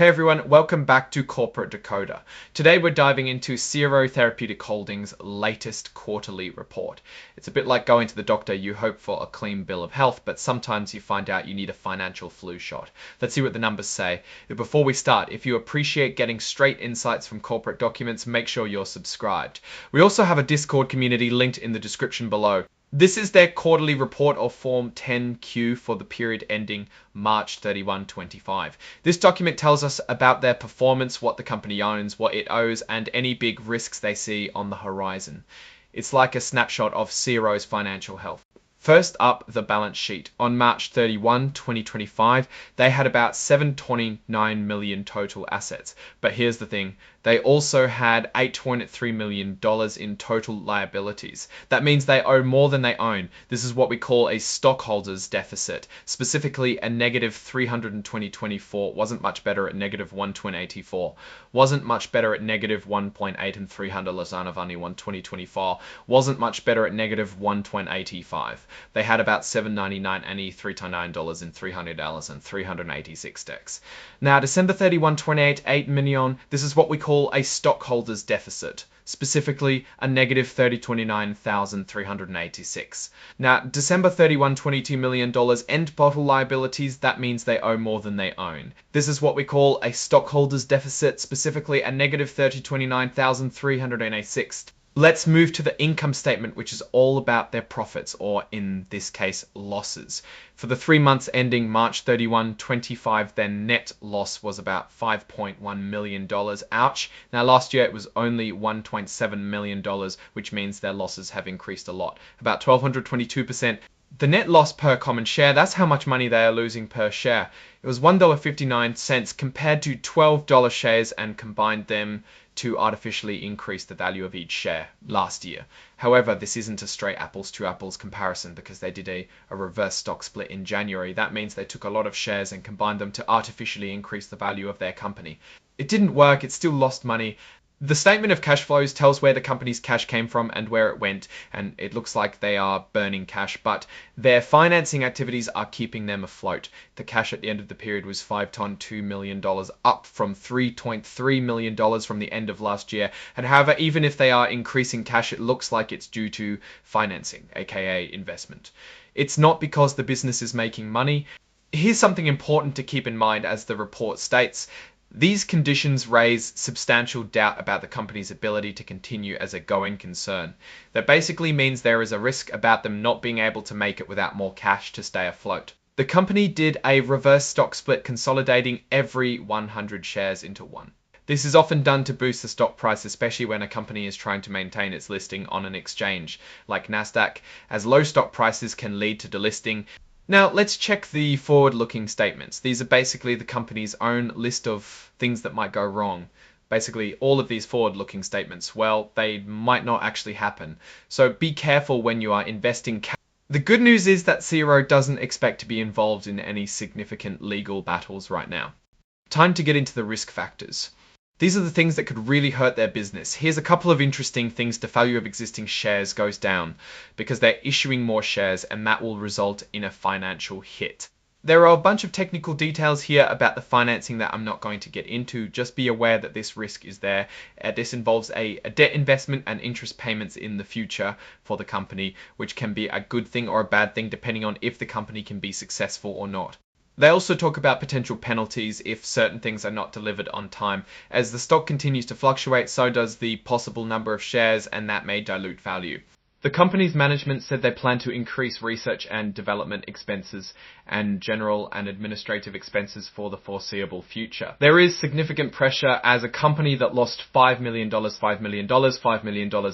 Hey everyone, welcome back to Corporate Decoder. Today we're diving into CERO Therapeutics Holdings' latest quarterly report. It's a bit like going to the doctor. You hope for a clean bill of health, but sometimes you find out you need a financial flu shot. Let's see what the numbers say. Before we start, if you appreciate getting straight insights from corporate documents, make sure you're subscribed. We also have a Discord community linked in the description below. This is their quarterly report of Form 10Q for the period ending March 31, 2025. This document tells us about their performance, what the company owns, what it owes, and any big risks they see on the horizon. It's like a snapshot of CERO's financial health. First up, the balance sheet. On March 31, 2025, they had about $729 million total assets. But here's the thing. They also had $8.3 million in total liabilities. That means they owe more than they own. This is what we call a stockholders deficit. Specifically, a negative 320.24 wasn't much better at negative 120.84. Wasn't much better at negative 1.8 and 300 Lazanavani 120.24. Wasn't much better at negative 1.85. They had about $799 and $399 in $300 and 386 decks. Now, December 31, 28, 8 million. This is what we call a stockholders deficit, specifically a negative $30,29,386. Now, December 31, $22 million end bottle liabilities. That means they owe more than they own. This is what we call a stockholders deficit, specifically a negative $30,29,386. Let's move to the income statement, which is all about their profits, or in this case, losses. For the 3 months ending March 31, 25, their net loss was about $5.1 million. Ouch. Now, last year it was only $1.7 million, which means their losses have increased a lot, about 1,222%. The net loss per common share, that's how much money they are losing per share. It was $1.59 compared to $12 shares, and combined them to artificially increase the value of each share last year. However, this isn't a straight apples to apples comparison because they did a reverse stock split in January. That means they took a lot of shares and combined them to artificially increase the value of their company. It didn't work. It still lost money. The statement of cash flows tells where the company's cash came from and where it went, and it looks like they are burning cash, but their financing activities are keeping them afloat. The cash at the end of the period was $5.2 million, up from $3.3 million from the end of last year. And however, even if they are increasing cash, it looks like it's due to financing, aka investment. It's not because the business is making money. Here's something important to keep in mind as the report states. These conditions raise substantial doubt about the company's ability to continue as a going concern. That basically means there is a risk about them not being able to make it without more cash to stay afloat. The company did a reverse stock split, consolidating every 100 shares into one. This is often done to boost the stock price, especially when a company is trying to maintain its listing on an exchange like Nasdaq, as low stock prices can lead to delisting. Now, let's check the forward-looking statements. These are basically the company's own list of things that might go wrong. Basically, all of these forward-looking statements, well, they might not actually happen. So be careful when you are investing. The good news is that CERO doesn't expect to be involved in any significant legal battles right now. Time to get into the risk factors. These are the things that could really hurt their business. Here's a couple of interesting things. The value of existing shares goes down because they're issuing more shares, and that will result in a financial hit. There are a bunch of technical details here about the financing that I'm not going to get into. Just be aware that this risk is there. This involves a debt investment and interest payments in the future for the company, which can be a good thing or a bad thing depending on if the company can be successful or not. They also talk about potential penalties if certain things are not delivered on time. As the stock continues to fluctuate, so does the possible number of shares, and that may dilute value. The company's management said they plan to increase research and development expenses and general and administrative expenses for the foreseeable future. There is significant pressure as a company that lost $5 million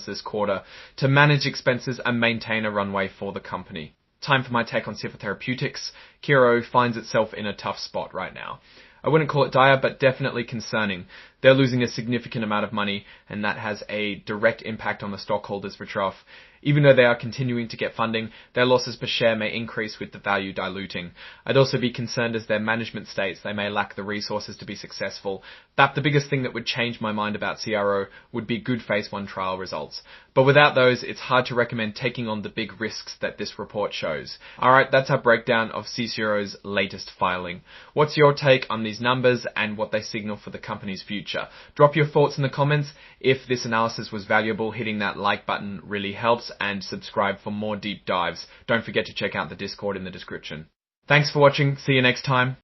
this quarter to manage expenses and maintain a runway for the company. Time for my take on CERO Therapeutics. CERO finds itself in a tough spot right now. I wouldn't call it dire, but definitely concerning. They're losing a significant amount of money, and that has a direct impact on the stockholders for Trough. Even though they are continuing to get funding, their losses per share may increase with the value diluting. I'd also be concerned as their management states they may lack the resources to be successful. But the biggest thing that would change my mind about CRO would be good phase 1 trial results. But without those, it's hard to recommend taking on the big risks that this report shows. Alright, that's our breakdown of CERO's latest filing. What's your take on these numbers and what they signal for the company's future? Drop your thoughts in the comments. If this analysis was valuable, hitting that like button really helps, and subscribe for more deep dives. Don't forget to check out the Discord in the description. Thanks for watching. See you next time.